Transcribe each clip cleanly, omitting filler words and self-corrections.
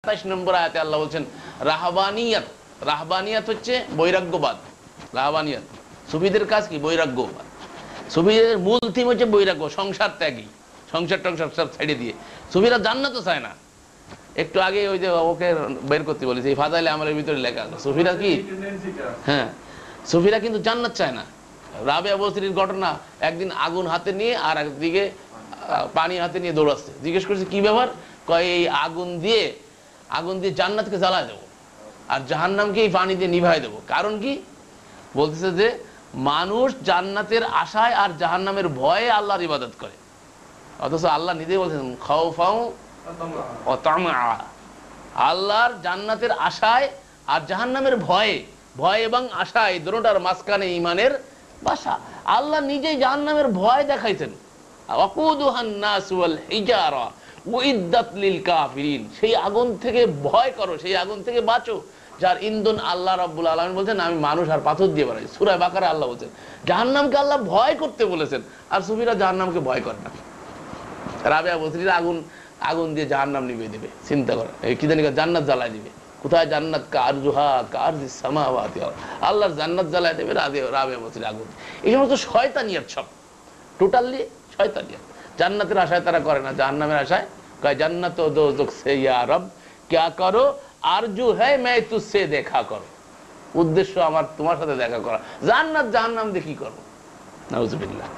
27 নম্বর আয়াতে আল্লাহ বলছেন রাহবানিয়াত। রাহবানিয়াত হচ্ছে বৈরাগ্যবাদ। রাহবানিয়াত সুফিদের কাজ কি? বৈরাগ্যবাদ। সুফিদের মূল থিম হচ্ছে বৈরাগ্য, সংসার ত্যাগী, সংসার টংসার সব ছেড়ে দিয়ে। সুফিরা জান্নাতও চায় না। একটু আগে ওই যে ওকে বের করতে বলেছে, এই ফাদাইলে আমলের ভিতরে লেখা আছে সুফিরা কি, হ্যাঁ সুফিরা কিন্তু জান্নাত চায় না। রাবেয়া বসরির ঘটনা, একদিন আগুন হাতে নিয়ে আর একদিকে পানি হাতে নিয়ে দৌড়াচ্ছে। জিজ্ঞেস করছে কি ব্যাপার? কয় এই আগুন দিয়ে জান্নাতকে জ্বালায় দেবো আর জাহান্নামকে এই পানি দিয়ে নিভাই দেবো। কারণ কি? বলতেছে যে মানুষ জান্নাতের আশায় আর জাহান্নামের ভয়ে আল্লাহর ইবাদত করে, অথচ আল্লাহ নিজেই বলছেন খাউফাউ ওয়া তামআ। আল্লাহর জান্নাতের আশায় আর জাহান্নামের ভয়ে, ভয় এবং আশায় দুটোটার মাঝখানে ঈমানের বাসা। আল্লাহ নিজেই জাহান্নামের ভয় দেখাইছেন, ওয়াকুদুহান নাস ওয়াল হিজারা উইদ্দাত লিল কাফিরিন। সেই আগুন থেকে ভয় করো, সেই আগুন থেকে বাঁচো যার ইন্ধন আল্লাহ রাব্বুল আলামিন বলছেন আমি মানুষ আর পাথর দিয়ে বানাই। সূরা বাকারা আল্লাহ বলছেন জাহান্নামকে আল্লাহ ভয় করতে বলেছেন, আর সুফিরা জাহান্নামকে ভয় করে না। রাবেয়া বসরিরা আগুন দিয়ে জাহান্নাম নিভিয়ে দেবে, চিন্তা করে কি জানি জান্নাত জ্বালায় দিবে। কোথায় জান্নাত? কারজুহা কারজিস সামাওয়াতি, আল্লাহর জান্নাত জ্বালায় দেবে রাবেয়া বসরি আগুন। এই সমস্ত শয়তানিয়াত, সব টোটালি শয়তানিয়াত। জান্নাতের আশায় তারা করে না, জাহান্নামের আশায় কয় জান্নাত ও দোজখ সে ইয়া রব क्या करो आरजू है मैं तुझसे দেখা করো। উদ্দেশ্য আমার তোমার সাথে দেখা করা, জান্নাত জাহান্নাম দিয়ে কি করবো? নাউজুবিল্লাহ।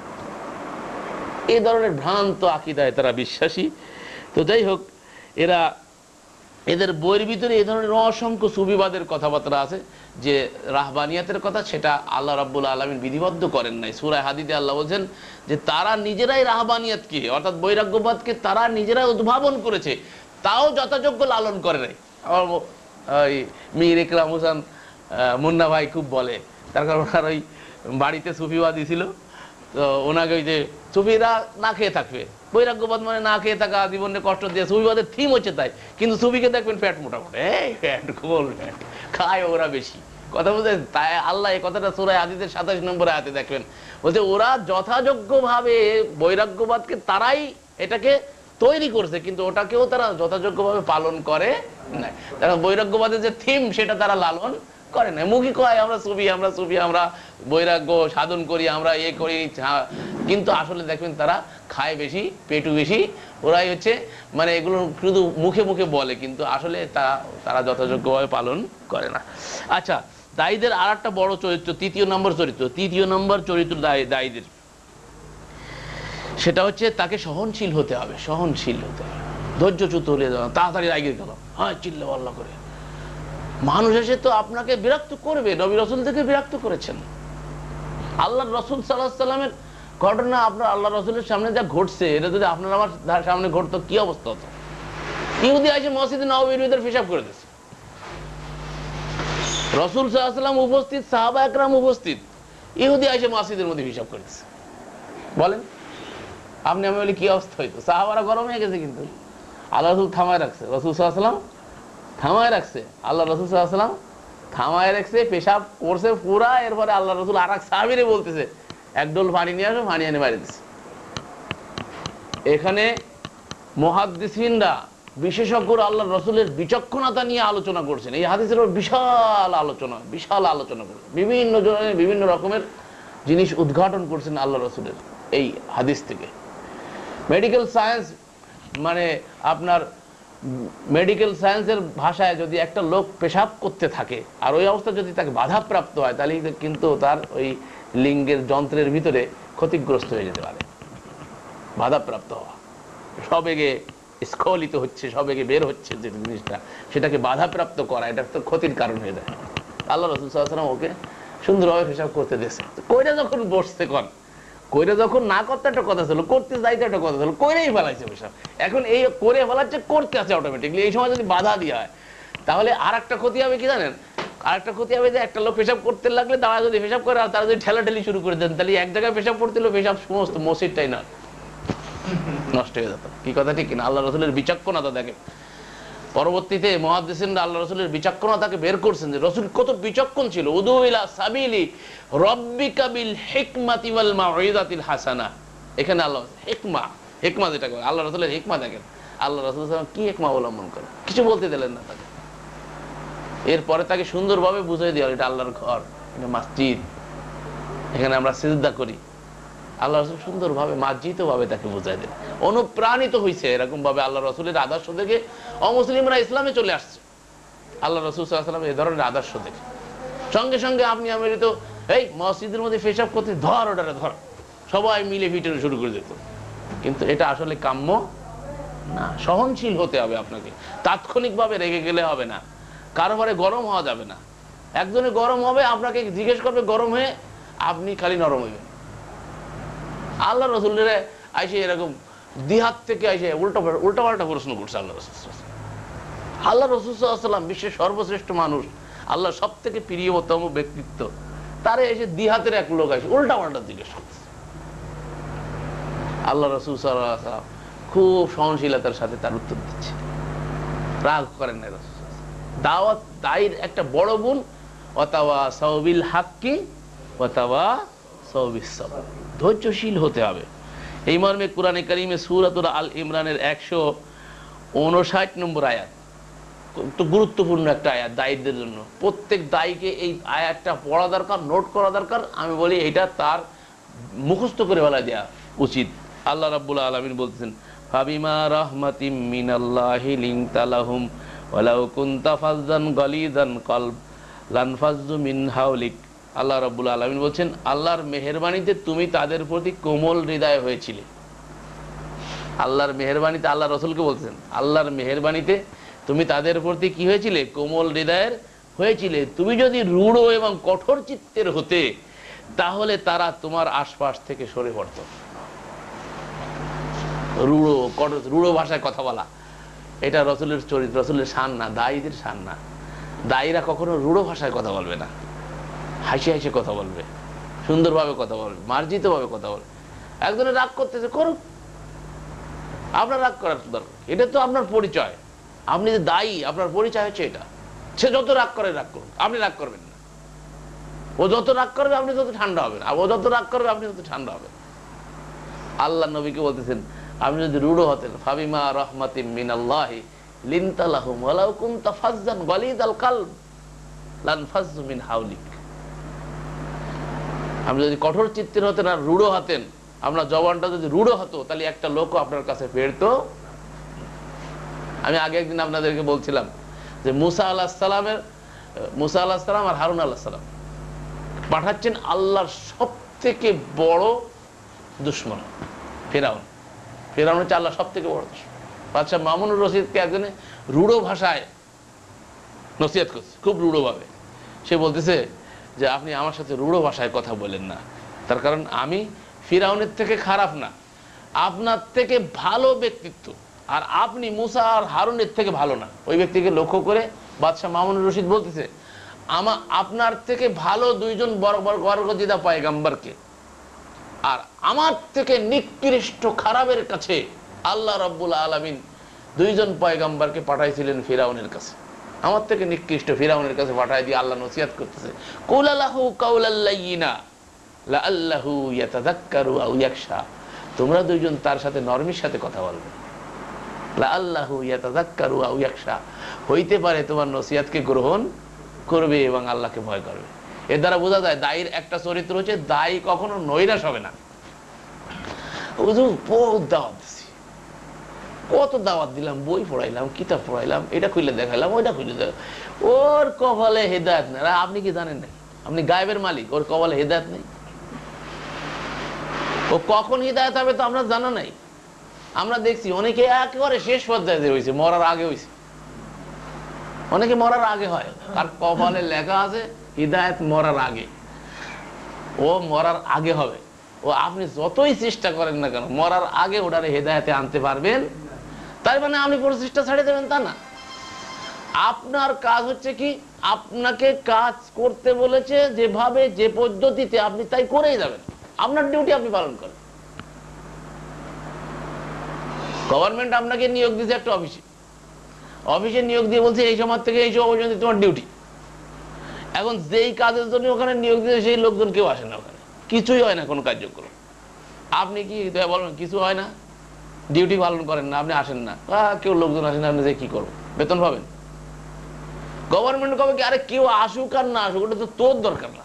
এই ধরনের ভ্রান্ত আকীদায় তারা বিশ্বাসী। তো যাই হোক, এদের বইয়ের ভিতরে এই ধরনের অসংখ্য সুফিবাদের কথাবার্তা আছে। যে রাহবানিয়াতের কথা, সেটা আল্লাহ রাব্বুল আলামিন বিধিবদ্ধ করেন নাই। সূরা হাদীদে আল্লাহ বলছেন যে তারা নিজেরাই রাহবানিয়াতকে অর্থাৎ বৈরাগ্যবাদকে তারা নিজেরাই উদ্ভাবন করেছে, তাও যথাযোগ্য লালন করে নাই। আমার মীর ইকরাম হোসেন মুন্না ভাই খুব বলে, তার কারণ ওনার ওই বাড়িতে সুফিবাদী ছিল, তো ওনাকে ওই যে সুফিরা না খেয়ে থাকবে, বৈরাগ্যবাদ মানে না খেয়ে থাকা, জীবনে কষ্ট দিয়ে, সুফিবাদের থিম হচ্ছে তাই। কিন্তু সুফিকে দেখবেন ফ্যাট মোটামুটি, ফ্যাট গোল ফ্যাট, খায় ওরা বেশি। কথা বলতে তাই আল্লাহ এই কথাটা সূরা হাদীদের 27 নম্বর আয়াতে দেখবেন, বলছে ওরা যথাযোগ্যভাবে বৈরাগ্যবাদকে তারাই এটাকে তৈরি করছে, কিন্তু ওটাকেও তারা যথাযোগ্যভাবে পালন করে নাই। তারা বৈরাগ্যবাদের যে থিম সেটা তারা লালন করে না। মুখী কয় আমরা সুফি, আমরা বৈরাগ্য সাধন করি, আমরা এ করি, কিন্তু আসলে দেখবেন তারা খায় বেশি, পেটু বেশি। ওরাই হচ্ছে মানে এগুলো শুধু মুখে মুখে বলে, কিন্তু আসলে তারা যথাযোগ্যভাবে পালন করে না। আচ্ছা, দায়ীদের আর একটা বড় চরিত্র, তৃতীয় নম্বর চরিত্র দায়ীদের, সেটা হচ্ছে তাকে সহনশীল হতে হবে, ধৈর্যচ্যুত হলে তাড়াতাড়ি রাগে গেল, হ্যাঁ চিল্লা পাল্লা করে। মানুষ এসে তো আপনাকে বিরক্ত করবে, নবী রাসূল থেকে বিরক্ত করেছেন। আল্লাহ রাসূল সাল্লাল্লাহু আলাইহি ওয়াসাল্লামের ঘটনা আপনার আল্লাহ রাসূলের সামনে যা ঘটছে, এটা যদি আপনার আমার সামনে ঘটতো কি অবস্থা হতো? ইহুদি এসে মসজিদে নববীর ভিতর পেশাব করে দিয়েছে, রাসূল সাল্লাল্লাহু আলাইহি ওয়াসাল্লাম উপস্থিত, সাহাবা একরাম উপস্থিত, ইহুদি এসে মসজিদের মধ্যে পেশাব করে দিয়েছে। বলেন আপনি আমি বলি কি অবস্থা হইতো? সাহাবারা গরম হয়ে গেছে, কিন্তু আল্লাহ রাসূল থামায় রাখছে, রাসূল সাল্লাল্লাহু আলাইহি ওয়াসাল্লাম থামায় রাখছে, আল্লাহ রাসূল সাল্লাল্লাহু আলাইহি ওয়াসাল্লাম থামায় রাখছে, পেশাব করছে পুরা। এরপরে আল্লাহ রাসূল আর এক সাহাবীরে বলতেছে এক ডোল পানি নিয়ে আসো, পানি এনে বাইরে দিচ্ছে। এখানে মুহাদ্দিসিনরা, বিশেষজ্ঞরা আল্লাহ রাসূলের বিচক্ষণতা নিয়ে আলোচনা করছেন। এই হাদিসের বিশাল আলোচনা করছেন, বিভিন্ন জনের বিভিন্ন রকমের জিনিস উদ্ঘাটন করছেন আল্লাহ রাসূলের এই হাদিস থেকে। মেডিকেল সায়েন্স মানে আপনার মেডিকেল সায়েন্সের ভাষায় যদি একটা লোক পেশাব করতে থাকে আর ওই অবস্থা যদি তাকে বাধাপ্রাপ্ত হয়, তাহলে কিন্তু তার ওই লিঙ্গের যন্ত্রের ভিতরে ক্ষতিগ্রস্ত হয়ে যেতে পারে। বাধাপ্রাপ্ত হওয়া, সবেগে স্খলিত হচ্ছে, সবেগে বের হচ্ছে যে জিনিসটা, সেটাকে বাধাপ্রাপ্ত করা, এটা তো ক্ষতির কারণ হয়ে যায়। আল্লাহ রাসূল সাল্লাল্লাহু আলাইহি ওয়াসাল্লাম ওকে সুন্দরভাবে পেশাব করতে দিয়েছে। কইরা যখন বসছে, কইরা যখন না করতে একটা কথা ছিল, করতে যাইতে একটা কথা ছিল, কইরেই ফেলাইছে পেশাব। এখন এই করে ফেলাচ্ছে, করতে আছে অটোমেটিকলি। এই সময় যদি বাধা দেওয়া হয়, তাহলে আর একটা ক্ষতি হবে কি জানেন? আরেকটা ক্ষতি হবে যে একটা লোক পেশাব করতে লাগলে তারা যদি পেশাব করে আর তারা যদি ঠেলাঠেলি শুরু করে দেন, তাহলে এক জায়গায় পেশাব করতে হলো, পেশাব সমস্ত মসজিদটাই না নষ্ট হয়ে যেত। কি কথা ঠিক কিনা? আল্লাহ রাসূলের বিচক্ষণতা দেখেন। পরবর্তীতে মুহাদ্দিসিনরা আল্লাহ রাসূলের বিচক্ষণতাকে বের করছেন যে রাসূল কত বিচক্ষণ ছিল। উদু ইলা সাবিলি রাব্বিকা বিল হিকমাতি ওয়াল মাউইযাতিল হাসানা। এখানে আল্লাহ হিকমা যেটা আল্লাহ রাসূলের হিকমা দেখেন। আল্লাহ রাসূল সাল্লাল্লাহু আলাইহি ওয়াসাল্লাম কি হিকমা অবলম্বন করে, কিছু বলতে দিলেন না তাকে। এরপরে তাকে সুন্দরভাবে বুঝিয়ে দেওয়া, এটা আল্লাহর ঘর, এটা মসজিদ, এখানে আমরা সিজদা করি। আল্লাহ রাসূল সুন্দরভাবে মার্জিত ভাবে তাকে বুঝাই দেন। অনুপ্রাণিত হয়েছে এরকম ভাবে আল্লাহ রাসূলের আদর্শ থেকে অমুসলিমরা ইসলামে চলে আসছে আল্লাহ রাসূল সাল্লাল্লাহু আলাইহি ওয়াসাল্লাম এই ধরনের আদর্শ দেখে। সঙ্গে সঙ্গে আপনি আমি তো এই মসজিদের মধ্যে পেশাব করতে ধর, ওটারে ধর, সবাই মিলে ভিটে শুরু করে দিত। কিন্তু এটা আসলে কাম্য না। সহনশীল হতে হবে আপনাকে, তাৎক্ষণিকভাবে রেগে গেলে হবে না, কারোবারে গরম হওয়া যাবে না। একজনে গরম হবে, আপনাকে জিজ্ঞেস করবে গরম হয়ে, আপনি খালি নরম হইবেন। আল্লাহ রসুলের আইসে এরকম দিহাত থেকে আইসে উল্টা পাল্টা প্রশ্ন করছে আল্লাহ রসুল। আল্লাহ রসুল সাল্লাল্লাহু আলাইহি ওয়াসাল্লাম বিশ্বের সর্বশ্রেষ্ঠ মানুষ, আল্লাহ সব থেকে প্রিয়তম ব্যক্তিত্ব, তারে এসে দিহাতের এক লোক আসে উল্টা পাল্টা জিজ্ঞেস করছে। আল্লাহ রসুল সাল্লাল্লাহু আলাইহি ওয়াসাল্লাম খুব সহনশীলতার সাথে তার উত্তর দিচ্ছে, রাগ করেন না। রাসূল দাওয়াত দায়ের একটা বড় গুণ, ওয়াতাওয়াসাউ বিল হাক্কি ওয়াতাওয়াসাউ বিস সাবর, ধৈর্যশীল হতে হবে। এই মর্মে কোরআনে কারিমে সূরাতুল আল ইমরানের 159 নম্বর আয়াত, তো গুরুত্বপূর্ণ একটা আয়াত দায়ীদের জন্য। প্রত্যেক দায়ীকে এই আয়াতটা পড়া দরকার, নোট করা দরকার। আমি বলি এটা তার মুখস্থ করে ফেলা দেওয়া উচিত। আল্লাহ রাব্বুল আলামিন বলতেছেন, ফাবিমা রাহমাতিম মিনাল্লাহি লিনতা লাহুম ওয়ালাউ কুনতা ফাজ্জান গালিযান কলব লানফাজ্জু মিন হাওলিক। আল্লাহ রাব্বুল আলামিন বলছেন, আল্লাহর মেহেরবানিতে তুমি তাদের প্রতি কোমল হৃদয় হয়েছিলে। আল্লাহর মেহেরবানিতে, আল্লাহ রাসূলকে বলছেন, আল্লাহর মেহেরবানিতে তুমি তাদের প্রতি কি হয়েছিলে? কোমল হৃদয়ের হয়েছিলে। তুমি যদি রূঢ় এবং কঠোর চিত্তের হতে, তাহলে তারা তোমার আশপাশ থেকে সরে পড়ত। রূঢ় ভাষায় কথা বলা, এটা রসুলের চরিত্র, রসুলের শান না, দায়ীদের শান না। দায়ীরা কখনো রূঢ় ভাষায় কথা বলবে না, হাসি হাসি কথা বলবে, সুন্দরভাবে কথা বলবে, মার্জিত ভাবে কথা বলবে। একজনে রাগ করতেছে, করুক, আপনার রাগ করার দরকার, এটা তো আপনার পরিচয়। আপনি যে দায়ী, আপনার পরিচয় হচ্ছে এটা। সে যত রাগ করে রাগ করুক, আপনি রাগ করবেন না। ও যত রাগ করবে আপনি তত ঠান্ডা হবেন, আর ও যত রাগ করবে আপনি তত ঠান্ডা হবেন। আল্লাহ নবীকে বলতেছেন, আপনি যদি রূঢ় হতেন, ফাবিমা রাহমাতিম মিনাল্লাহি লিনতা লাহুম ওয়ালাউ কুনতা ফাজ্জান গালিযাল কলব লানফাজ্জু মিন হাওলিক। আপনি যদি কঠোর চিত্তের হতেন আর রূঢ় হতেন, আপনার জবানটা যদি রূঢ় হতো, তাহলে একটা লোকও আপনার কাছে ফেরতো। আমি আগে একদিন আপনাদেরকে বলছিলাম যে মুসা আলাইহিস সালাম আর হারুন আলাইহিস সালাম পাঠাচ্ছেন আল্লাহর সব থেকে বড় দুশমন ফিরআউন। ফিরআউন হচ্ছে আল্লাহ সব থেকে বড় দুশমন। বাদশাহ মামুনুর রশিদকে একজনে রূঢ় ভাষায় নসিহত করছে, খুব রূঢ়ভাবে। সে বলতেছে যে আপনি আমার সাথে রূঢ় ভাষায় কথা বলেন না, তার কারণ আমি ফিরআউনের থেকে খারাপ না, আপনার থেকে ভালো ব্যক্তিত্ব, আর আপনি মুসা আর হারুনের থেকে ভালো না। ওই ব্যক্তিকে লক্ষ্য করে বাদশাহ মামুনুর রশিদ বলতেছে, আপনার থেকে ভালো দুইজন বর্গজিদা পয়গম্বরকে, আর আমার থেকে নিকৃষ্ট খারাপের কাছে আল্লাহ রাব্বুল আলামিন দুইজন পয়গম্বরকে পাঠাইছিলেন ফিরআউনের কাছে। আমার থেকে নিকৃষ্ট ফিরআউনের কাছে পাঠাই দিয়ে আল্লাহ নসিহত করতেছে, কুল লাহু কাওলাল লাইয়িনা লাআল্লাহু ইয়াতাযাক্কারু আও ইয়াখশা। তোমরা দুইজন তার সাথে নরমির সাথে কথা বলবে, লাআল্লাহু ইয়াতাযাক্কারু আও ইয়াখশা, হইতে পারে তোমার নসিহতকে গ্রহণ করবে এবং আল্লাহকে ভয় করবে। এর দ্বারা বোঝা যায় দায়ীর একটা চরিত্র হচ্ছে, দায়ী কখনো নৈরাশ হবে না। বহুত দাওয়াত দিছি, কত দাওয়াত দিলাম, বই পড়াইলাম, কিতাব পড়াইলাম, এটা খুলে দেখাইলাম, ওইটা খুলে দেখাইলাম, ওর কপালে হেদায়েত নেই। আপনি কি জানেন না? আপনি গায়েবের মালিক, ওর কপালে হেদায়েত নেই। ও কখন হিদায়াত হবে তো আপনার জানা নাই। আমরা দেখছি অনেকে একেবারে শেষ পর্যায়ে হয়েছে, মরার আগে হয়েছে। অনেকে মরার আগে হয়, আর কপালে লেখা আছে হিদায়াত মরার আগে। ও মরার আগে হবে, ও আপনি যতই চেষ্টা করেন না কেন, মরার আগে ওটারে হেদায়াতে আনতে পারবেন। তার মানে আপনি প্রচেষ্টা ছেড়ে দেবেন তা না। আপনার কাজ হচ্ছে কি, আপনাকে কাজ করতে বলেছে যেভাবে, যে পদ্ধতিতে, আপনি তাই করেই যাবেন। আপনার ডিউটি আপনি পালন করেন। গভর্নমেন্ট আপনাকে নিয়োগ দিয়েছে একটা অফিসে নিয়োগ দিয়ে বলছে এই সময় থেকে এই সময় পর্যন্ত তোমার ডিউটি। এখন যেই কাজের জন্য ওখানে নিয়োগ দিয়েছে সেই লোকজন কেউ আসে না, ওখানে কিছুই হয় না, কোনো কার্যক্রম। আপনি কি বলবেন কিছু হয় না? ডিউটি পালন করেন না, আপনি আসেন না, কেউ লোকজন আসেন না, আপনি যে কি করবো, বেতন পাবেন? গভর্নমেন্ট কবে কি আরে কেউ আসুক আর না আসুক ওটা তো তোর দরকার না,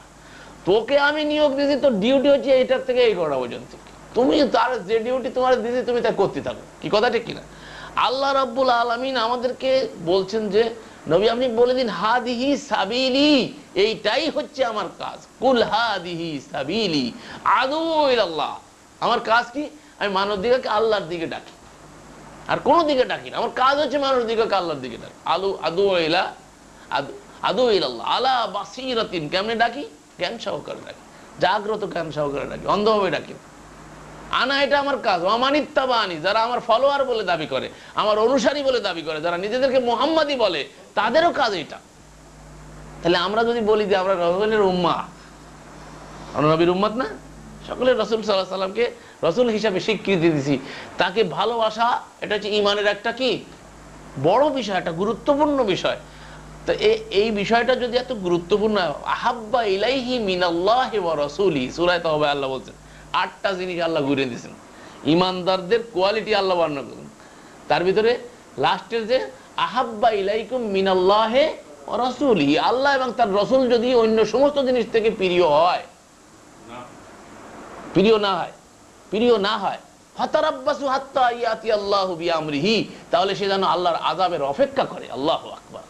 তোকে আমি নিয়োগ দিয়েছি, তোর ডিউটি হচ্ছে এইটার থেকে এই করা পর্যন্ত, তুমি তার যে ডিউটি তোমার দিয়েছি তুমি তা করতে থাকো। কি কথা ঠিক কিনা? আল্লাহ রাব্বুল আলামিন আমাদেরকে বলছেন যে নবী আপনি বলে দিন হাদিহি সাবিলি, এইটাই হচ্ছে আমার কাজ, কুল হাদিহি সাবিলি আদু ইলাল্লাহ। আমার কাজ কি? আমি মানব দিকে আল্লাহর দিকে ডাকি, আর কোনো দিকে ডাকি না। আমার কাজ হচ্ছে মানুষ দিকে আল্লাহর দিকে ডাকি। আদু ইলা আদু ইলাল্লাহ আলা বাসীরাতিন। কেমনে ডাকি? জ্ঞান সহকারে ডাকি, জাগ্রত জ্ঞান সহকারে ডাকি, অন্ধভাবে ডাকি। আনা এটা আমার কাজ, অমানিত্তাবানি, যারা আমার ফলোয়ার বলে দাবি করে, আমার অনুসারী বলে দাবি করে, যারা নিজেদেরকে মুহাম্মাদি বলে, তাদেরও কাজ এটা। তাহলে আমরা যদি বলি যে আমরা রসুলের উম্মাহ, আমরা নবীর উম্মত না, সকলের রসুল সাল্লাল্লাহু আলাইহি সাল্লামকে রসুল হিসাবে স্বীকৃতি দিছি, তাকে ভালোবাসা এটা হচ্ছে ইমানের একটা কি বড় বিষয়, একটা গুরুত্বপূর্ণ বিষয়। তো এই বিষয়টা যদি এত গুরুত্বপূর্ণ, আহাব্বা ইলাইহি মিনাল্লাহি ওয়া রাসূলি, সূরা তাওবা আল্লাহ বলছেন 8টা জিনিস আল্লাহ ঘুরে দিয়েছেন, ইমানদারদের কোয়ালিটি আল্লাহ বর্ণনা করেন। তার ভিতরে লাস্টের যে আহাব্বা ইলাইকুম মিনাল্লাহি ওয়া রাসূলি, আল্লাহ এবং তার রাসূল যদি অন্য সমস্ত জিনিস থেকে প্রিয় হয়, প্রিয় না হয় ফাতারাব্বাসু হাত্তা ইয়াতি আল্লাহু বিআমরিহি, তাহলে সে যেন আল্লাহর আযাবের অপেক্ষা করে। আল্লাহু আকবার।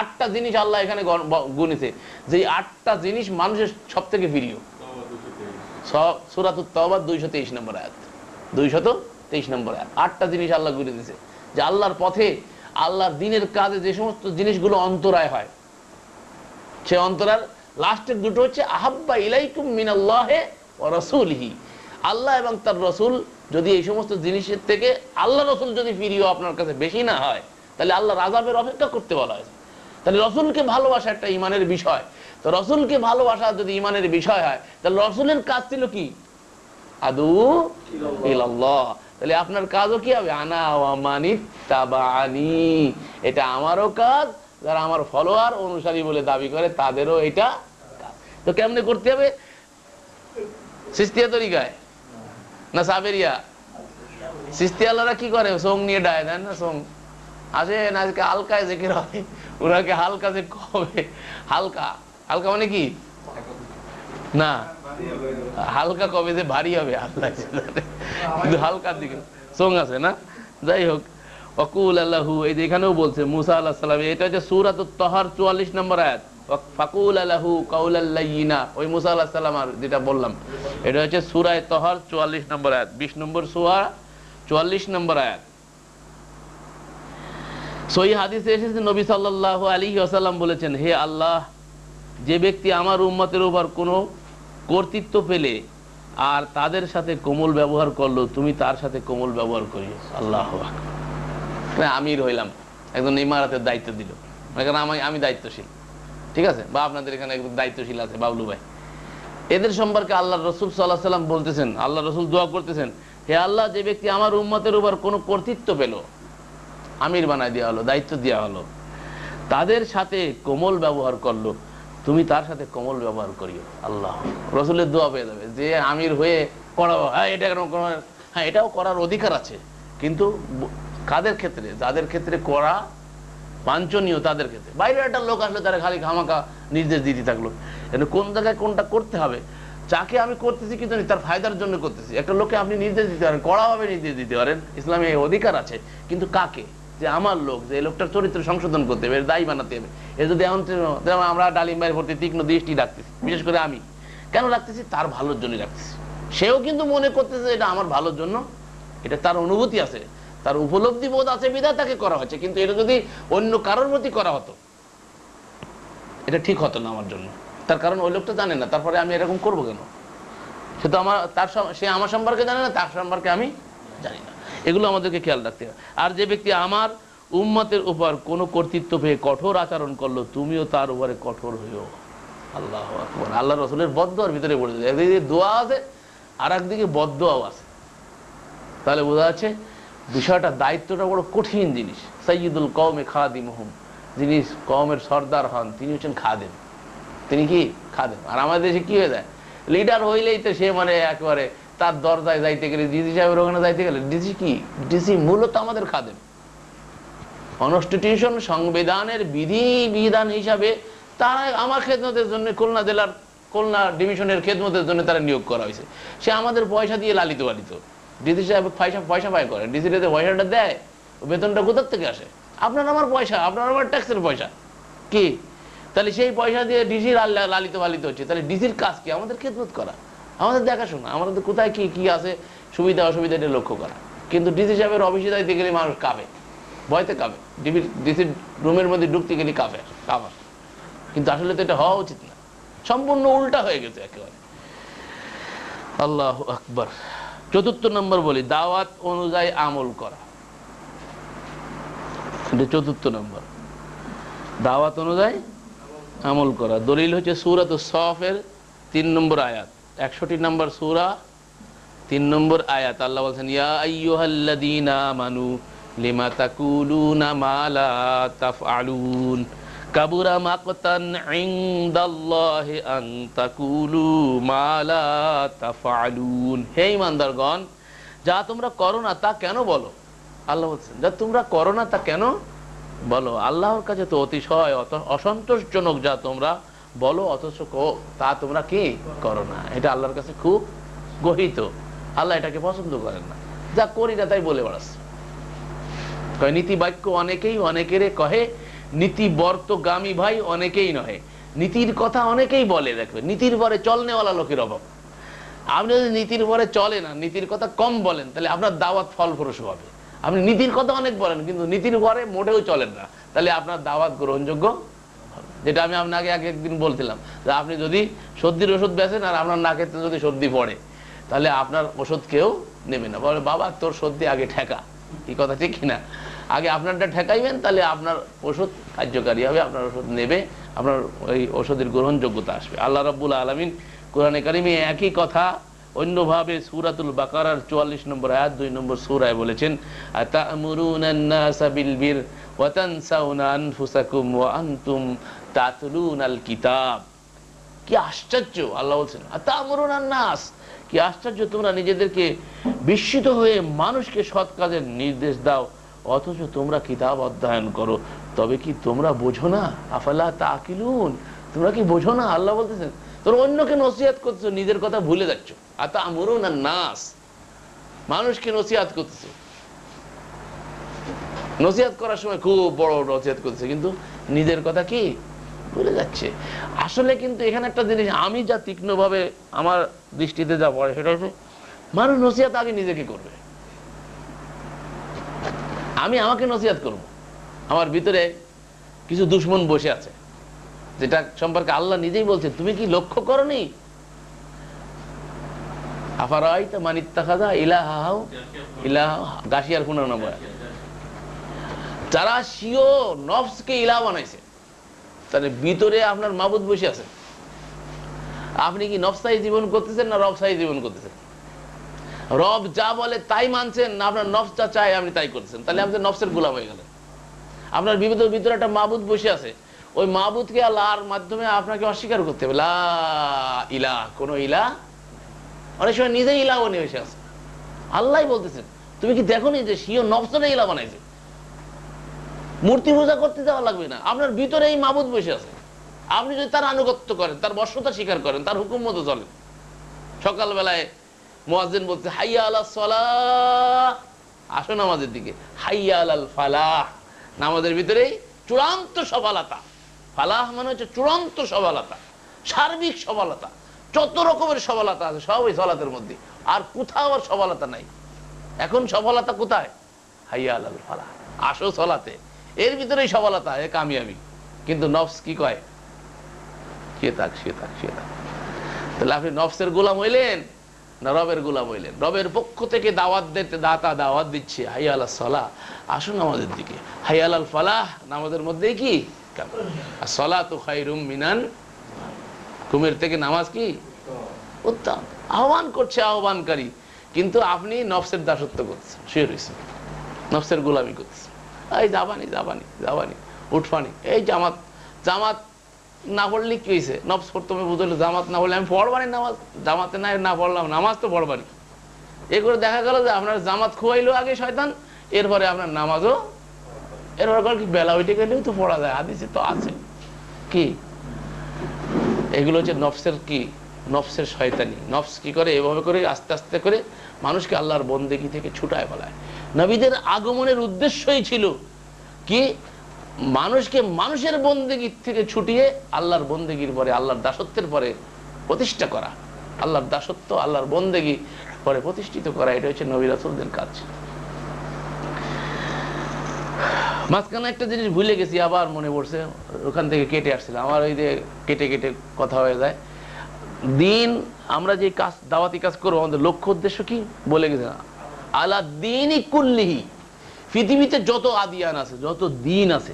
8টা জিনিস আল্লাহ এখানে গুনেছে, যে 8টা জিনিস মানুষের সব থেকে প্রিয়। সূরাতুত তাওবা 223 নম্বর আয়াত, 223 নম্বর আয়াত। 8টা জিনিস আল্লাহ গুনে দিয়েছে যে আল্লাহর পথে, আল্লাহর দ্বীনের কাজে যে সমস্ত জিনিসগুলো অন্তরায় হয়, সে অন্তরার লাস্টের দুটো হচ্ছে আহাব্বা ইলাইকুম মিনাল্লাহি ওয়া রাসূলিহি, আল্লাহ এবং তার রাসূল যদি এই সমস্ত জিনিসের থেকে আল্লাহ রাসূল যদি প্রিয় আপনার কাছে বেশি না হয়, তাহলে আল্লাহর আযাবের অপেক্ষা করতে বলা হয়েছে। তাহলে রাসূলকে ভালোবাসা একটা ঈমানের বিষয়। তো রাসূলকে ভালোবাসা যদি ঈমানের বিষয় হয়, তাহলে রাসূলের কাজ ছিল কি? আদু ইলাল্লাহ। তাহলে আপনার কাজও কি হবে? আনা ওয়া মানিত্তাবানি, এটা আমারও কাজ, যারা আমার ফলোয়ার অনুসারী বলে দাবি করে তাদেরও এটা কাজ। তো কেমনে করতে হবে? সিস্তিয়া তরিকায় না সাবেরিয়া? সিস্তিয়ালারা কি করে? সং নিয়ে ডায় দেন না, সং আসেন আজকে হালকায় জিকির হবে, ওনাকে হালকা যে কবে, হালকা হালকা মানে কি না, হালকা কবে যে ভারী হবে আল্লাহ, কিন্তু হালকার দিকে সং আছে না। যাই হোক, ওয়াকুল আল্লাহু, এই যে এখানেও বলছে মুসা আলাইহিস সালাম, এটা হচ্ছে সূরাতুত তাহার 44 নম্বর আয়াত, ফাকুল আলাহু কাউলাল লাইয়িনা, ওই মুসা আলাইহিস সালাম আর যেটা বললাম, এটা হচ্ছে সূরা তাহার 44 নম্বর আয়াত, 20 নম্বর সূরা 44 নম্বর আয়াত। সহিহ হাদিসে এসেছে নবী সাল্লাল্লাহু আলাইহি ওয়াসাল্লাম বলেছেন, হে আল্লাহ, যে ব্যক্তি আমার উম্মতের উপর কোনো কর্তৃত্ব পেলে আর তাদের সাথে কোমল ব্যবহার করলো, তুমি তার সাথে কোমল ব্যবহার করিও। আল্লাহু আকবার। আমির হইলাম, একজন ইমারতের দায়িত্ব দিল, এখানে আমি দায়িত্বশীল, ঠিক আছে, বা আপনাদের এখানে একজন দায়িত্বশীল আছে বাবলু ভাই, এদের সম্পর্কে আল্লাহ রাসূল সাল্লাল্লাহু আলাইহি ওয়াসাল্লাম বলতেছেন, আল্লাহ রাসূল দোয়া করতেছেন, হে আল্লাহ, যে ব্যক্তি আমার উম্মতের উপর কোনো কর্তৃত্ব পেল, আমির বানায় দেওয়া হলো, দায়িত্ব দেওয়া হলো, তাদের সাথে কোমল ব্যবহার করলো, তুমি তার সাথে কোমল ব্যবহার করিও। আল্লাহ, রাসূলের দোয়া পেয়ে যাবে যে আমির হয়ে করাবো, হ্যাঁ এটা হ্যাঁ এটাও করার অধিকার আছে, কিন্তু কাদের ক্ষেত্রে? যাদের ক্ষেত্রে করা বাঞ্ছনীয় তাদের ক্ষেত্রে। বাইরে একটা লোক আসলে তারা খালি খামাখা নির্দেশ দিতে থাকলো, কোন জায়গায় কোনটা করতে হবে, যাকে আমি করতেছি কিন্তু তার ফায়দার জন্য করতেছি। একটা লোককে আপনি নির্দেশ দিতে পারেন, কড়াভাবে নির্দেশ দিতে পারেন, ইসলামে এই অধিকার আছে, কিন্তু কাকে? যে আমার লোক, যে এই লোকটার চরিত্র সংশোধন করতে হবে, এর দায়ী বানাতে হবে। এ যদি এমন, যেমন আমরা ডালিম ভাইয়ের প্রতি তীক্ষ্ণ দৃষ্টি রাখতেছি, বিশেষ করে আমি কেন রাখতেছি? তার ভালোর জন্য রাখতেছি। সেও কিন্তু মনে করতেছে এটা আমার ভালোর জন্য, এটা তার অনুভূতি আছে, তার উপলব্ধি বোধ আছে, বিধায় তাকে করা হচ্ছে। কিন্তু এটা যদি অন্য কারোর প্রতি করা হতো, এটা ঠিক হতো না আমার জন্য। তার কারণ ওই লোকটা জানে না, তারপরে আমি এরকম করবো কেন? সে তো সে আমার সম্পর্কে জানে না, তার সম্পর্কে আমি জানি না। এগুলো আমাদেরকে খেয়াল রাখতে হবে। আর যে ব্যক্তি আমার উম্মতের উপর কোনো কর্তৃত্ব পেয়ে কঠোর আচরণ করলো, তুমিও তার উপরে কঠোর হইও। আল্লাহু আকবার। আল্লাহ রাসূলের বদদোয়ার ভিতরে পড়ে যায়, একদিকে দোয়া আছে আর একদিকে বদদোয়াও আছে। তাহলে বোঝা যাচ্ছে বিষয়টা, দায়িত্বটা বড় কঠিন জিনিস। সাইয়্যিদুল কওমে খাদিমুহুম, যিনি কওমের সর্দার হন তিনি হচ্ছেন খাদেম। তিনি কি? খাদেম। আর আমাদের দেশে কি হয়ে যায়, লিডার হইলেই তো সে মানে একেবারে তার দরজায় যাইতে গেলে, ডিসি সাহেবের ওখানে যাইতে গেলে, ডিসি কি, ডিসি মূলত আমাদের খাদেম। কনস্টিটিউশন, সংবিধানের বিধি বিধান হিসাবে তারা আমার খেদমতের জন্য, খুলনা জেলার, খুলনা ডিভিশনের খেদমতের জন্য তারা নিয়োগ করা হয়েছে। সে আমাদের পয়সা দিয়ে লালিত পালিত। ডিসি সাহেব পয়সা পায় করে, ডিসি রেতে পয়সাটা দেয়, বেতনটা কোথার থেকে আসে? আপনার আমার পয়সা, আপনার আমার ট্যাক্সের পয়সা কি? তাহলে সেই পয়সা দিয়ে ডিসি লালিত পালিত হচ্ছে। তাহলে ডিসির কাজ কি? আমাদের খেদমত করা, আমাদের দেখাশোনা, আমাদের কোথায় কি কি আছে, সুবিধা অসুবিধা এটা লক্ষ্য করা। কিন্তু ডিসি সাহেবের অফিসে যাইতে গেলে মানুষ কাঁপে, ভয়তে কাঁপে, ডিসির রুমের মধ্যে ঢুকতে গেলে কাঁপে। কিন্তু আসলে তো এটা হওয়া উচিত না, সম্পূর্ণ উল্টা হয়ে গেছে একেবারে। আল্লাহু আকবার। ৪র্থ নম্বর বলি, দাওয়াত অনুযায়ী আমল করা। এটা ৪র্থ নম্বর, দাওয়াত অনুযায়ী আমল করা। দলিল হচ্ছে সূরাতুস সফের ৩ নম্বর আয়াত, ৬১ নম্বর সূরা ৩ নম্বর আয়াত। আল্লাহ বলছেন, ইয়া আইয়ুহাল্লাযীনা আমানু লিমা তাকুলুনা মা লা তাফআলুন কাবুরা মাকতান ইনদাল্লাহি আন তাকুলু মা লা তাফআলুন। হে ঈমানদারগণ, যা তোমরা করো না তা কেন বলো? আল্লাহ বলছেন, যা তোমরা করো না তা কেন বলো? আল্লাহর কাছে তো অতিশয় অসন্তোষজনক যা তোমরা বলো, অথচ তা তোমরা কি করো না। এটা আল্লাহর কাছে খুব গহিত, আল্লাহ এটাকে পছন্দ করেন না। যা করি না তাই বলে বেড়াচ্ছে। নীতি বাক্য অনেকেই অনেকেরে কহে, নীতি বর্তগামী ভাই অনেকেই নহে। নীতির কথা অনেকেই বলে, দেখবে নীতির পরে চলনেওয়ালা লোকের অভাব। আপনি যদি নীতির পরে চলে না, নীতির কথা কম বলেন, তাহলে আপনার দাওয়াত ফলপ্রসূ হবে। আপনি নীতির কথা অনেক বলেন কিন্তু নীতির পরে মোটেও চলেন না, তাহলে আপনার দাওয়াত গ্রহণযোগ্য হবে। যেটা আমি আপনাকে একদিন বলছিলাম, যে আপনি যদি সর্দির ওষুধ বেচেন আর আপনার নাকেতে যদি সর্দি পড়ে, তাহলে আপনার ওষুধ কেউ নেবে না। বলে, বাবা তোর সর্দি আগে ঠেকা। এই কথা ঠিক কিনা? আগে আপনারটা ঠেকাইবেন, তাহলে আপনার ওষুধ কার্যকারী হবে, আপনার ওষুধ নেবে, আপনার ওই ওষুধের গ্রহণযোগ্যতা আসবে। আল্লাহ রাব্বুল আলামিন কোরআনে কারিমে একই কথা অন্যভাবে সূরাতুল বাকারার ৪৪ নম্বর আয়াত ২ নম্বর সূরায় বলেছেন, আতা'মুরুনান নাসা বিল বির ওয়া তানসাউনা আনফুসাকুম ওয়া আনতুম তাতলুনাল কিতাব। কি আশ্চর্য! আল্লাহ বলছেন, আতা'মুরুনান নাস, কি আশ্চর্য, তোমরা নিজেদেরকে বিস্মিত হয়ে মানুষকে সৎ কাজের নির্দেশ দাও, অথচ তোমরা কিতাব অধ্যয়ন করো। তবে কি তোমরা বোঝো না? আফালা তাকিলুন, তোমরা কি বোঝো না? আল্লাহ বলতেছেন, তোমরা অন্যকে নসিহত করছো, নিজের কথা ভুলে যাচ্ছ। আতা'মুরুনান নাস, মানুষকে নসিহত করতেছো। নসিহত করার সময় খুব বড় নসিহত করতেছে, কিন্তু নিজের কথা কি ভুলে যাচ্ছে। আসলে কিন্তু এখানে একটা জিনিস আমি যা তীক্ষ্ণভাবে আমার দৃষ্টিতে যা পড়ে, সেটা হচ্ছে মানুষ নসিহত আগে নিজেকে করবে। আমি আমাকে নসিহত করব। আমার ভিতরে কিছু দুশমন বসে আছে, যেটা সম্পর্কে আল্লাহ নিজেই বলছে, তুমি কি লক্ষ্য করনি? আফারাইতা মান ইত্তাখাযা ইলাহাহু ইলাহা, গাশিয়ার 15 নম্বর। যারা স্বীয় নফসকে ইলাহ বানাইছে, তাহলে ভিতরে আপনার মাবুদ বসে আছে। আপনি কি নফসাই জীবন করতেছেন না রবসাই জীবন করতেছেন? রব যা বলে তাই মানছেন, না আপনার নফস যা চায় আপনি তাই করতেছেন? তাহলে আপনি নফসের গোলাম হয়ে গেলেন। আপনার ভিতরে একটা মাবুদ বসে আছে, ওই মাবুদকে আল্লাহর মাধ্যমে আপনাকে অস্বীকার করতে হবে। লা ইলাহ, কোনো ইলাহ, অনেক সময় নিজেই ইলাহ নিয়ে বসে আছে। আল্লাহ বলতেছেন, তুমি কি দেখো নি যে স্বীয় নফসটা ইলাহ বানাইছে? মূর্তি পূজা করতে যাওয়া লাগবে না, আপনার ভিতরে এই মাবুদ বসে আছে। আপনি যদি তার আনুগত্য করেন, তার বশ্যতা স্বীকার করেন, তার হুকুম মতো চলেন। সকালবেলায় মুয়াজ্জিন বলছে, হাইয়া আলাস সালাহ, আসো নামাজের দিকে। হাইয়া আলাল ফালাহ, নামাজের ভিতরেই চূড়ান্ত সফলতা। ফালাহ মানে হচ্ছে চূড়ান্ত সফলতা, সার্বিক সফলতা। যত রকমের সফলতা আছে সব ওই সালাতের মধ্যে, আর কোথাও আর সফলতা নাই। এখন সফলতা কোথায়? হাইয়া আলাল ফালাহ, আসো সালাতে, এর ভিতরেই সফলতা, এ কামিয়াবি। কিন্তু নফস কি কয়? শুয়ে থাক, শুয়ে থাক, শুয়ে থাক। তাহলে আপনি নফসের গোলাম হইলেন না রবের গোলাম হইলেন? রবের পক্ষ থেকে দাওয়াত দিতে দাতা দাওয়াত দিচ্ছে, হাইয়া আলাস সালাহ, আসুন নামাজের দিকে। হাইয়া আলাল ফালাহ, নামাজের মধ্যেই কি? আসসালাতু খায়রুম মিনান, ঘুমের থেকে নামাজ কি উত্তম। আহ্বান করছে আহ্বানকারী, কিন্তু আপনি নফসের দাসত্ব করছেন, শুয়ে রয়েছেন, নফসের গোলামি করছেন। এই যাবানি যাবানি যাবানি উঠফানি, এই জামাত জামাত না পড়লে কি হয়েছে? নফস প্রথমে বুঝলো জামাত না পড়লে আমি পড়বানি নামাজ, জামাতে না পড়লাম নামাজ তো পড়বানি। এ করে দেখা গেল যে আপনার জামাত খোয়াইলো আগে শয়তান, এরপরে আপনার নামাজও, এরপর কি বেলা উঠে গেলেও তো পড়া যায়, হাদিসে তো আছে। কি এগুলো হচ্ছে নফসের কি, নফসের শয়তানি। নফস কি করে, এভাবে করে আস্তে আস্তে করে মানুষকে আল্লাহর বন্দেগী থেকে ছুটায় ফেলায়। নবীদের আগমনের উদ্দেশ্যই ছিল কি, মানুষকে মানুষের বন্দেগীর থেকে ছুটিয়ে আল্লাহর বন্দেগীর পরে, আল্লাহর দাসত্বের পরে প্রতিষ্ঠা করা, আল্লাহর দাসত্ব আল্লাহর বন্দেগী পরে প্রতিষ্ঠিত করা। এটা হচ্ছে নবী রাসূলদের কাজ। মাঝখানে একটা জিনিস ভুলে গেছি, আবার মনে পড়ছে, ওখান থেকে কেটে আসছিলাম, আমার ওই যে কেটে কেটে কথা হয়ে যায়। দিন, আমরা যে কাজ, দাওয়াতি কাজ করবো, আমাদের লক্ষ্য উদ্দেশ্য কি বলে গেছে, আলা দ্বীনি কুল্লিহি, পৃথিবীতে যত আদিয়ান আছে, যত দিন আছে,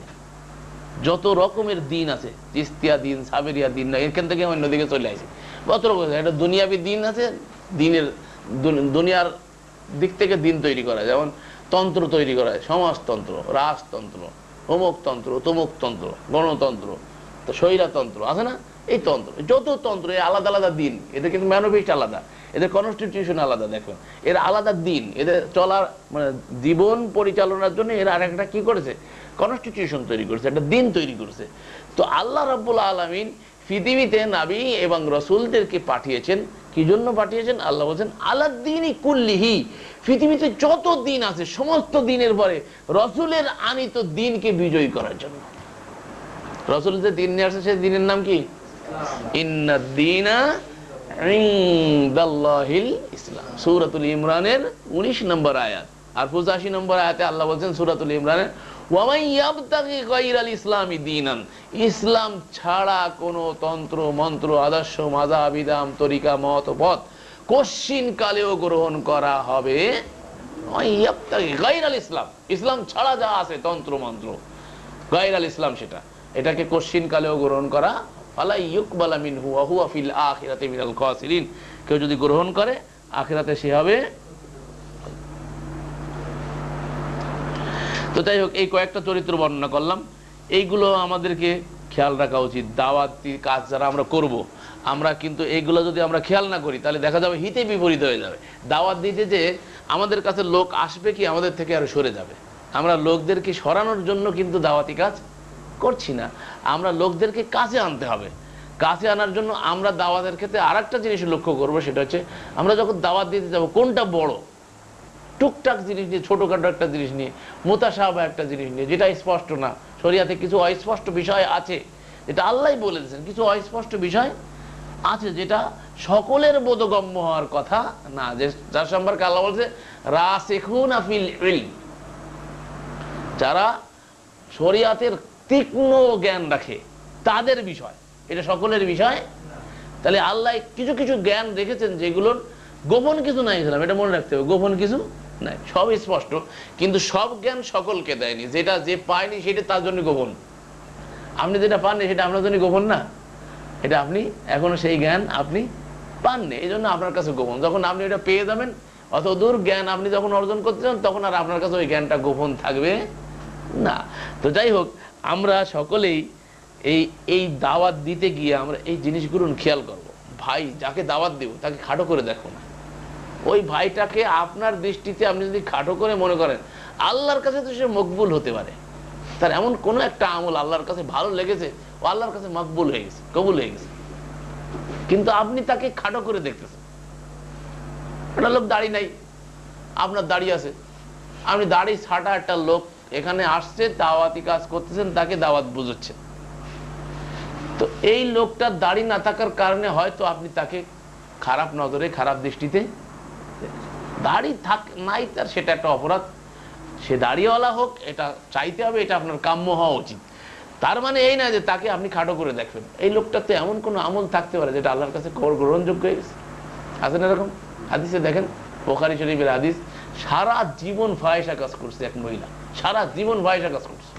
যত রকমের দিন আছে, চিস্তিয়া দিন, সাবেরিয়া দিন, না এখান থেকে অন্য দিকে চলে আসে, কত রকম। একটা দুনিয়াবি দিন আছে, দিনের দুনিয়ার দিক থেকে দিন তৈরি করা, যেমন তন্ত্র তৈরি করা হয়, সমাজতন্ত্র, রাজতন্ত্র, অমুকতন্ত্র, তমুকতন্ত্র, গণতন্ত্র, তো স্বৈরাতন্ত্র আছে না, এই তন্ত্র, যত তন্ত্র, এই আলাদা আলাদা দিন, এদের কিন্তু ম্যানিফেস্ট আলাদা, এদের কনস্টিটিউশন আলাদা, দেখবেন এর আলাদা দিন, এদের চলার মানে জীবন পরিচালনার জন্য এরা আর একটা কি করেছে, কনস্টিটিউশন তৈরি করেছে, একটা দিন তৈরি করেছে। তো আল্লাহ রাব্বুল আলামিন পৃথিবীতে নবী এবং রাসূলদেরকে পাঠিয়েছেন, কি জন্য পাঠিয়েছেন? আল্লাহ বলছেন আলা দ্বীনি কুল্লিহি, পৃথিবীতে যত দিন আছে সমস্ত দিনের পরে রাসূলের আনিত দিনকে বিজয়ী করার জন্য। রাসূল যে দিন নিয়ে আসছে, সেই দিনের নাম কি? ইন্নাদ দীনা ইনদাল্লাহিল ইসলাম। সূরাতুল ইমরানের 19 নম্বর আয়াত আর 85 নম্বর আয়াতে আল্লাহ বলছেন সূরাতুল ইমরানের, ওয়া মান ইয়াবতাগি গায়রাল ইসলামি দীনান, ইসলাম ছাড়া কোনো তন্ত্র মন্ত্র আদর্শ মাযহাব বিধান তরিকা মত পথ কোশ্চিন কালেও গ্রহণ করা হবে। ওয়া ইয়াবতাগি গায়রাল ইসলাম, ইসলাম ছাড়া যা আছে তন্ত্র মন্ত্র, গায়রাল ইসলাম, এটাকে কোশ্চিন কালেও গ্রহণ করা ফালা ইউকবালা মিনহু ওয়া হুয়া ফিল আখিরাতি মিনাল খাসিরিন, কেউ যদি গ্রহণ করে আখিরাতে সে হবে। তো যাই হোক, এই কয়েকটা চরিত্র বর্ণনা করলাম, এইগুলো আমাদেরকে খেয়াল রাখা উচিত। দাওয়াতি কাজ যারা আমরা করব, আমরা কিন্তু এইগুলো যদি আমরা খেয়াল না করি তাহলে দেখা যাবে হিতে বিপরীত হয়ে যাবে। দাওয়াত দিতে যে আমাদের কাছে লোক আসবে কি আমাদের থেকে আরো সরে যাবে। আমরা লোকদেরকে সরানোর জন্য কিন্তু দাওয়াতি কাজ করছি না, আমরা লোকদেরকে কাছে আনতে হবে। কাছে আনার জন্য আমরা দাওয়াতের ক্ষেত্রে আর একটা জিনিস লক্ষ্য করবো, সেটা হচ্ছে আমরা যখন দাওয়াত দিতে যাবো কোনটা বড়, টুকটাক জিনিস নিয়ে, ছোটখাটো একটা জিনিস নিয়ে, মোতাশাবা একটা জিনিস নিয়ে, যেটা স্পষ্ট না, শরিয়াতে কিছু অস্পষ্ট বিষয় আছে, যেটা আল্লাহই বলে দিয়েছেন, কিছু অস্পষ্ট বিষয় আছে যেটা সকলের বোধগম্য হওয়ার কথা না, যে যার সম্পর্কে আল্লাহ বলছে রাসিখুনা ফিল ইলম, যারা শরিয়াতের তীক্ষ্ণ জ্ঞান রাখে তাদের বিষয়, এটা সকলের বিষয়। তাহলে আল্লাহ কিছু কিছু জ্ঞান রেখেছেন যেগুলোর গোপন কিছু নাই, এটা মনে রাখতে হবে, গোপন কিছু নাই, সব স্পষ্ট, কিন্তু সব জ্ঞান সকলকে দেয়নি, যেটা যে পায়নি সেটা তার জন্য গোপন। আপনি যেটা পাননি সেটা আপনার জন্য গোপন না, এটা আপনি এখনো সেই জ্ঞান আপনি পাননি, এই জন্য আপনার কাছে গোপন। যখন আপনি এটা পেয়ে যাবেন, অত দূর জ্ঞান আপনি যখন অর্জন করতে চান, তখন আর আপনার কাছে ওই জ্ঞানটা গোপন থাকবে না। তো যাই হোক, আমরা সকলেই এই দাওয়াত দিতে গিয়ে আমরা এই জিনিসগুলো খেয়াল করব। ভাই যাকে দাওয়াত দেব তাকে খাটো করে দেখো না, ওই ভাইটাকে আপনার দৃষ্টিতে আপনি যদি খাটো করে মনে করেন, আল্লাহর কাছে তো সে মকবুল হতে পারে, তার এমন কোনো একটা আমল আল্লাহর কাছে ভালো লেগেছে, ও আল্লাহর কাছে মকবুল হয়ে গেছে, কবুল হয়ে গেছে, কিন্তু আপনি তাকে খাটো করে দেখতেছেন। একটা লোক দাড়ি নাই, আপনার দাড়ি আছে, আপনি দাড়ি ছাটা একটা লোক এখানে আসছে, দাওয়াতি কাজ করতেছেন, তাকে দাওয়াত বুঝাচ্ছেন, তো এই লোকটার দাড়ি না থাকার কারণে হয়তো আপনি তাকে খারাপ নজরে, খারাপ দৃষ্টিতে, দাড়ি থাক নাই তার সেটা একটা অপরাধ, সে দাড়িওয়ালা হোক, এটা চাইতে হবে, এটা আপনার কাম্য হওয়া উচিত। তার মানে এই না যে তাকে আপনি খাটো করে দেখবেন। এই লোকটা তো এমন কোনো আমল থাকতে পারে যেটা আল্লাহর কাছে গ্রহণযোগ্য হয়ে গেছে, আছে না এরকম? হাদিসে দেখেন, বুখারী শরীফের হাদিস, সারা জীবন ফাহিশা কাজ করছে এক মহিলা, সারা জীবন ফাহিশা কাজ করছে।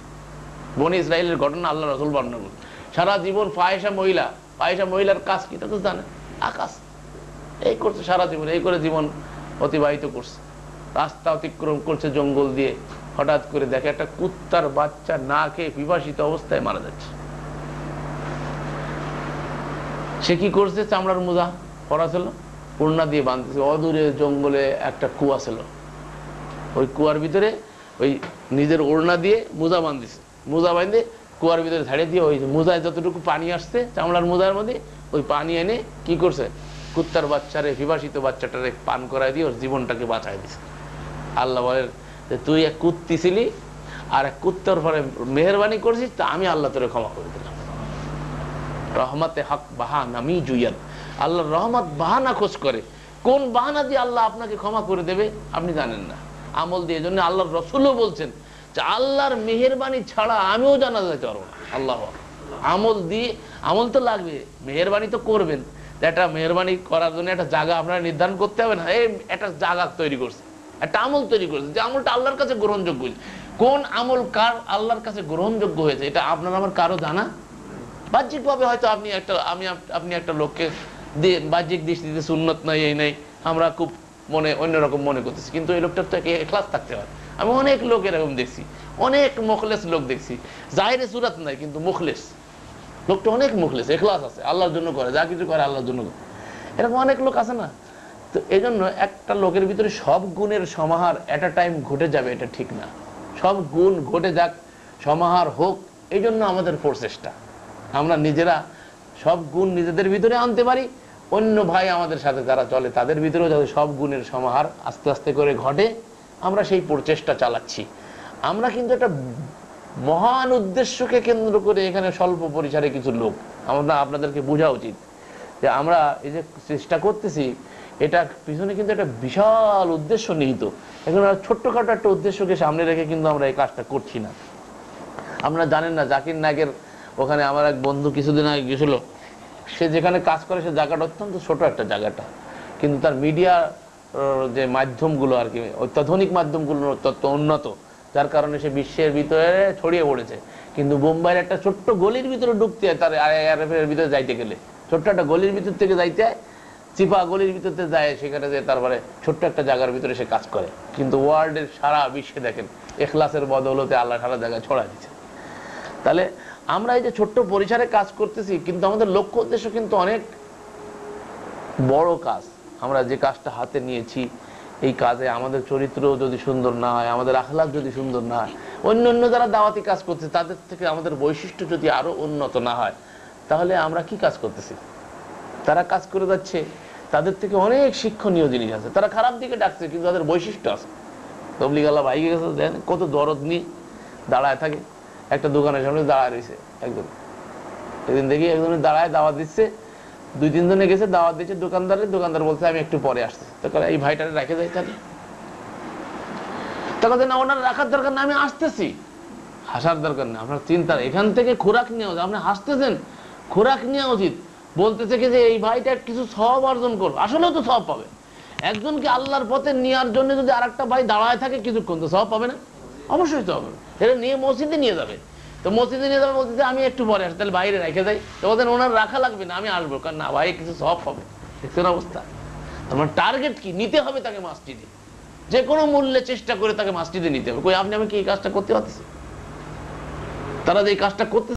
বনি ইসরাইলের ঘটনা আল্লাহ রাসূল বর্ণনা করছেন, সারা জীবন ফাহিশা মহিলা, ফাহিশা মহিলার কাজ কি তা তো জানেন, আকাশ এই করছে সারা জীবন, এই করে জীবন অতিবাহিত করছে। রাস্তা অতিক্রম করছে জঙ্গল দিয়ে, হঠাৎ করে দেখে একটা কুত্তার বাচ্চা না খেয়ে পিপাসিত অবস্থায় মারা যাচ্ছে। সে কি করছে? চামড়ার মোজা পরা ছিল, ওড়না দিয়ে বাঁধতেছে। অদূরে জঙ্গলে একটা কুয়া ছিল, ওই কুয়ার ভিতরে ওই নিজের ওড়না দিয়ে মোজা বাঁধতেছে, মোজা বাঁধে কুয়ার ভিতরে ঝাড়ে দিয়ে ওই মোজায় যতটুকু পানি আসছে চামড়ার মোজার মধ্যে ওই পানি এনে কি করছে, কুত্তার বাচ্চারে, বিভাসিত বাচ্চাটারে পান করায় দিয়ে ওর জীবনটাকে বাঁচায় দিছে। আল্লাহ বলেন যে তুই এক কুত্তি ছিলি আর এক কুত্তার পরে মেহরবানি করছিস, তা আমি আল্লাহ তোরে ক্ষমা করে দিলাম। রহমতে হক বাহানা মি জুয়াদ, আল্লাহর রহমত বাহানা খোঁজ করে। কোন বাহানা দিয়ে আল্লাহ আপনাকে ক্ষমা করে দেবে আপনি জানেন না, আমল দিয়ে। জন্য আল্লাহর রসুলও বলছেন যে আল্লাহর মেহেরবানি ছাড়া আমিও জানা যেতে পারবো না। আল্লাহ আমল দিয়ে, আমল তো লাগবে, মেহেরবানি তো করবেন। একটা মেহরবানি করার জন্য একটা জায়গা আপনারা নির্ধারণ করতে হবে না, এই একটা জায়গা তৈরি করছে, একটা আমল তৈরি করছে, যে আমলটা আল্লাহর কাছে গ্রহণযোগ্য হয়েছে। কোন আমল কার আল্লাহর কাছে গ্রহণযোগ্য হয়েছে এটা আপনার আমার কারো জানা। বাহ্যিকভাবে হয়তো আপনি একটা লোককে দিয়ে বাহ্যিক দৃষ্টিতে সুন্নত নাই, এই নাই, আমরা খুব মনে অন্যরকম মনে করতেছি, কিন্তু এই লোকটার তো এখলাস থাকতে হয়। আমি অনেক লোক এরকম দেখছি, অনেক মুখলেস লোক দেখছি, জাহিরে সুরাত নাই কিন্তু মুখলেস, লোকটা অনেক মুখলেস, এখলাস আছে, আল্লাহর জন্য করে, যা কিছু করে আল্লাহর জন্য করে। এরকম অনেক লোক আছে না? তো এই জন্য একটা লোকের ভিতরে সব গুণের সমাহার এট আ টাইম ঘটে যাবে এটা ঠিক না। সব গুণ ঘটে যাক, সমাহার হোক, এই জন্য আমাদের প্রচেষ্টা। আমরা নিজেরা সব গুণ নিজেদের ভিতরে আনতে পারি, অন্য ভাই আমাদের সাথে যারা চলে তাদের ভিতরেও যাতে সব গুণের সমাহার আস্তে আস্তে করে ঘটে, আমরা সেই প্রচেষ্টা চালাচ্ছি। আমরা কিন্তু একটা মহান উদ্দেশ্যকে কেন্দ্র করে এখানে স্বল্প পরিসরে কিছু লোক, আমরা আপনাদেরকে বোঝা উচিত যে আমরা এই যে চেষ্টা করতেছি এটা পিছনে কিন্তু একটা বিশাল উদ্দেশ্য নিহিত। এখন ছোট্টখাটো একটা উদ্দেশ্যকে সামনে রেখে কিন্তু আমরা এই কাজটা করছি না। আপনারা জানেন না, জাকির নাগের ওখানে আমার এক বন্ধু কিছুদিন আগে গেছিল, সে যেখানে কাজ করে সে জায়গাটা অত্যন্ত ছোট একটা জায়গাটা, কিন্তু তার মিডিয়া যে মাধ্যমগুলো আর কি, অত্যাধুনিক মাধ্যমগুলো অত্যন্ত উন্নত, যার কারণে সে বিশ্বের ভিতরে ছড়িয়ে পড়েছে। কিন্তু বোম্বাইয়ের একটা ছোট্ট গলির ভিতরে ঢুকতে হয়, তার আইআরএফ এর ভিতরে যাইতে গেলে ছোট্ট একটা গলির ভিতর থেকে যাইতে হয়, চিপা গলির ভিতরে যায়, সেখানে যে তারপরে ছোট্ট একটা জায়গার ভিতরে সে কাজ করে। কিন্তু ওয়ার্ল্ডের সারা বিশ্বে দেখেন এখলাসের বদৌলতে আল্লাহ সারা জায়গায় ছড়া দিচ্ছে। তাহলে আমরা এই যে ছোট্ট পরিসরে কাজ করতেছি, কিন্তু আমাদের লক্ষ্য উদ্দেশ্য কিন্তু অনেক বড় কাজ। আমরা যে কাজটা হাতে নিয়েছি, এই কাজে আমাদের চরিত্র যদি সুন্দর না হয়, আমাদের আখলাক যদি সুন্দর না হয়, অন্য যারা দাওয়াতি কাজ করছে তাদের থেকে আমাদের বৈশিষ্ট্য যদি আরো উন্নত না হয়, তাহলে আমরা কি কাজ করতেছি? তারা কাজ করে যাচ্ছে, তাদের থেকে অনেক শিক্ষণীয় জিনিস আছে। তারা খারাপ দিকে ডাকছে কিন্তু তাদের বৈশিষ্ট্য আছে। তবলিগ আল্লাহ ভাই গেছে, দেন কত দরদ নিয়ে দাঁড়ায় থাকে, একটা দোকানের সামনে দাঁড়ায় রয়েছে একজন, একদিন দেখি একজনের দাঁড়ায় দাওয়াত দিচ্ছে, 2-3 জনে গেছে দাওয়াত দিচ্ছে, দোকানদার বলছে আমি একটু পরে আসছি। তখন এই ভাইটারে রেখে যাই, তাহলে তখন না ওনার রাখার দরকার না, আমি আসতেছি, হাসার দরকার না, আপনার চিন্তার এখান থেকে খোরাক নেওয়া উচিত। আপনি হাসতেছেন, খোরাক নেওয়া উচিত। বলতেছে কি যে এই ভাইটা কিছু সওয়াব অর্জন করবে, আসলেও তো সওয়াব পাবে। একজনকে আল্লাহর পথে নেওয়ার জন্য যদি আরেকটা ভাই দাঁড়ায় থাকে কিছুক্ষণ, তো সওয়াব পাবে না? অবশ্যই সওয়াব পাবে। এটা নিয়ে মসজিদে নিয়ে যাবে, তো মসজিদে নিয়ে যাবে, বলতে আমি একটু পরে আসি, তাহলে বাইরে রেখে যাই, তো ওদের ওনার রাখা লাগবে না, আমি আসবো, কারণ না ভাই কিছু সওয়াব পাবে। দেখছেন অবস্থা? আমার টার্গেট কি? নিতে হবে তাকে মসজিদে, যে কোনো মূল্যে চেষ্টা করে তাকে মসজিদে নিতে হবে। কই আপনি আমি কি এই কাজটা করতে পারতেছি? তারা যে এই কাজটা করতে